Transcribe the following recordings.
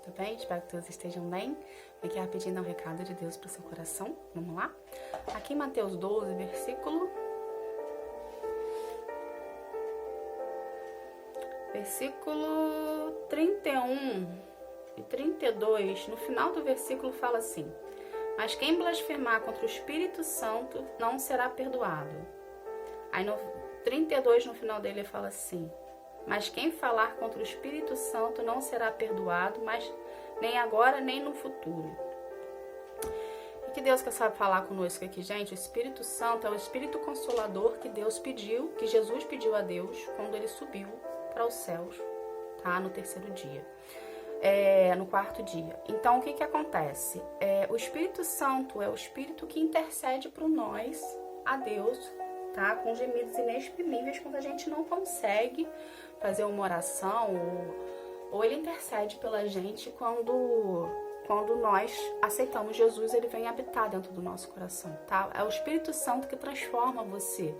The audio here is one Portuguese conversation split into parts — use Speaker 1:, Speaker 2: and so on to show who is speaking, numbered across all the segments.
Speaker 1: Tudo bem? Espero que todos estejam bem. Vem aqui rapidinho dar um recado de Deus para o seu coração. Vamos lá? Aqui em Mateus 12, versículo 31 e 32, no final do versículo fala assim: mas quem blasfemar contra o Espírito Santo não será perdoado. Aí no 32, no final dele, fala assim: mas quem falar contra o Espírito Santo não será perdoado, mas nem agora, nem no futuro. E que Deus quer saber falar conosco aqui, gente? O Espírito Santo é o Espírito Consolador que Deus pediu, que Jesus pediu a Deus quando ele subiu para os céus, tá? No terceiro dia. No quarto dia. Então, o que acontece? O Espírito Santo é o Espírito que intercede por nós, a Deus, tá? Com gemidos inexprimíveis quando a gente não consegue fazer uma oração, ou ele intercede pela gente quando nós aceitamos Jesus, ele vem habitar dentro do nosso coração, tá? É o Espírito Santo que transforma você.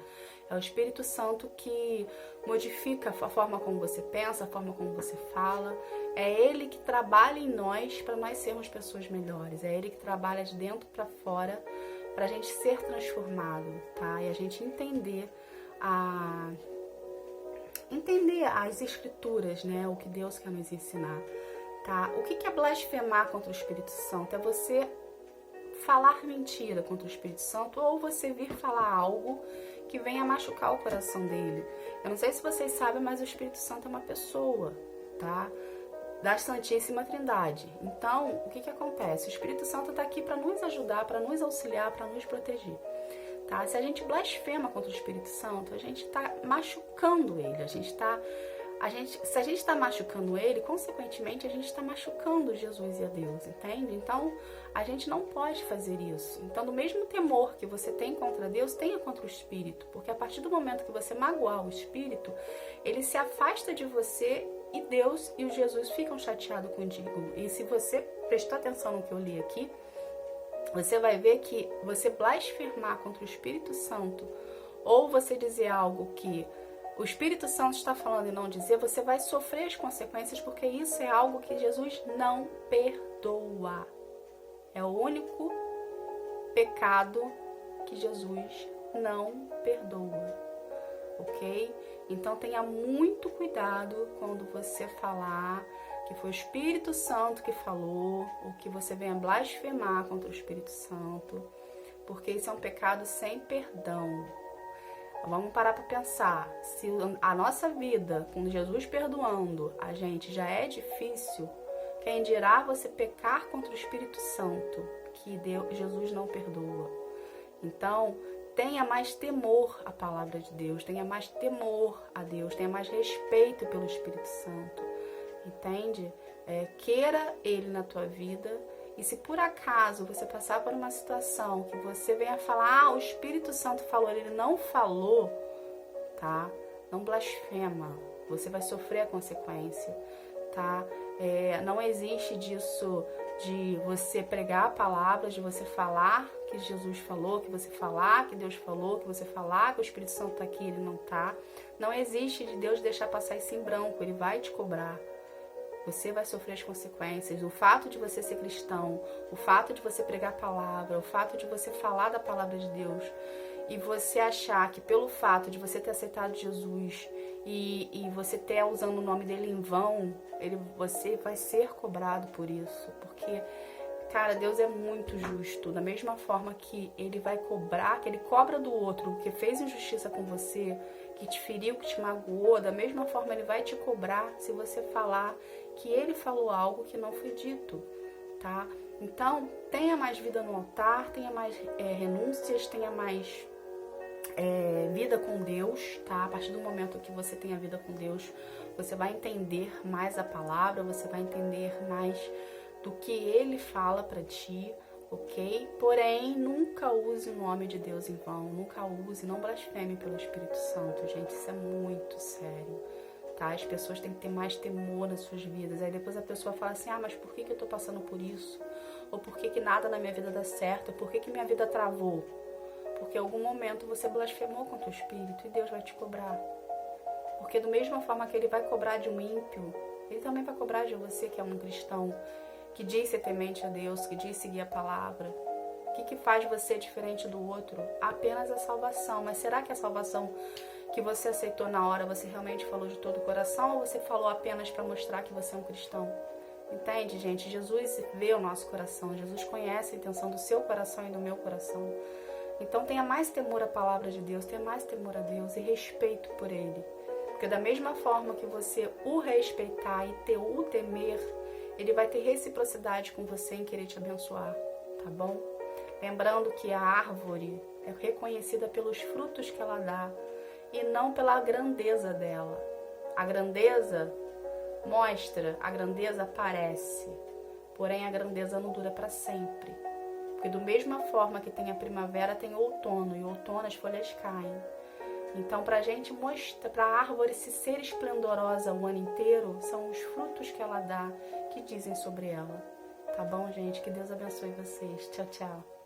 Speaker 1: É o Espírito Santo que modifica a forma como você pensa, a forma como você fala. É ele que trabalha em nós para nós sermos pessoas melhores. É ele que trabalha de dentro para fora para a gente ser transformado, tá? E a gente entender as escrituras, né? O que Deus quer nos ensinar, tá? O que é blasfemar contra o Espírito Santo? É você falar mentira contra o Espírito Santo ou você vir falar algo que venha machucar o coração dele. Eu não sei se vocês sabem, mas o Espírito Santo é uma pessoa, tá? Da Santíssima Trindade. Então, o que acontece? O Espírito Santo está aqui para nos ajudar, para nos auxiliar, para nos proteger, tá? Se a gente blasfema contra o Espírito Santo, a gente está machucando ele. Se a gente está machucando ele, consequentemente, a gente está machucando Jesus e a Deus, entende? Então, a gente não pode fazer isso. Então, do mesmo temor que você tem contra Deus, tenha contra o Espírito. Porque a partir do momento que você magoar o Espírito, ele se afasta de você e Deus e o Jesus ficam chateados contigo. E se você prestar atenção no que eu li aqui, você vai ver que você blasfemar contra o Espírito Santo, ou você dizer algo que o Espírito Santo está falando e não dizer, você vai sofrer as consequências, porque isso é algo que Jesus não perdoa. É o único pecado que Jesus não perdoa, ok? Então tenha muito cuidado quando você falar que foi o Espírito Santo que falou, ou que você venha blasfemar contra o Espírito Santo, porque isso é um pecado sem perdão. Vamos parar para pensar, se a nossa vida, com Jesus perdoando a gente, já é difícil, quem dirá você pecar contra o Espírito Santo, que Jesus não perdoa. Então, tenha mais temor à palavra de Deus, tenha mais temor a Deus, tenha mais respeito pelo Espírito Santo, entende? Queira ele na tua vida. E se por acaso você passar por uma situação que você venha falar, o Espírito Santo falou, ele não falou, tá? Não blasfema, você vai sofrer a consequência, tá? Não existe disso de você pregar a palavra, de você falar que Jesus falou, que você falar que Deus falou, que você falar que o Espírito Santo tá aqui, ele não tá. Não existe de Deus deixar passar isso em branco, ele vai te cobrar. Você vai sofrer as consequências. O fato de você ser cristão, o fato de você pregar a palavra, o fato de você falar da palavra de Deus e você achar que pelo fato de você ter aceitado Jesus e você ter usando o nome dele em vão, você vai ser cobrado por isso. Porque, cara, Deus é muito justo. Da mesma forma que ele vai cobrar, que ele cobra do outro que fez injustiça com você, que te feriu, que te magoou, da mesma forma ele vai te cobrar se você falar que ele falou algo que não foi dito, tá? Então, tenha mais vida no altar, tenha mais renúncias, tenha mais vida com Deus, tá? A partir do momento que você tem a vida com Deus, você vai entender mais a palavra, você vai entender mais do que ele fala para ti, ok? Porém, nunca use o nome de Deus em vão, nunca use, não blasfeme pelo Espírito Santo, gente, isso é muito sério, tá? As pessoas têm que ter mais temor nas suas vidas. Aí depois a pessoa fala assim, mas por que eu tô passando por isso? Ou por que nada na minha vida dá certo? Ou por que minha vida travou? Porque em algum momento você blasfemou contra o Espírito e Deus vai te cobrar. Porque da mesma forma que ele vai cobrar de um ímpio, Ele também vai cobrar de você que é um cristão, que diz ser temente a Deus, que diz seguir a palavra. O que faz você diferente do outro? Apenas a salvação. Mas será que a salvação que você aceitou na hora, você realmente falou de todo o coração, ou você falou apenas para mostrar que você é um cristão? Entende, gente? Jesus vê o nosso coração. Jesus conhece a intenção do seu coração e do meu coração. Então tenha mais temor à palavra de Deus, tenha mais temor a Deus e respeito por Ele. Porque da mesma forma que você o respeitar e o temer, Ele vai ter reciprocidade com você em querer te abençoar, tá bom? Lembrando que a árvore é reconhecida pelos frutos que ela dá e não pela grandeza dela. A grandeza mostra, a grandeza aparece, porém a grandeza não dura para sempre. Porque da mesma forma que tem a primavera, tem o outono, e o outono as folhas caem. Então, para a gente mostrar, para a árvore se ser esplendorosa o ano inteiro, são os frutos que ela dá que dizem sobre ela. Tá bom, gente? Que Deus abençoe vocês. Tchau, tchau.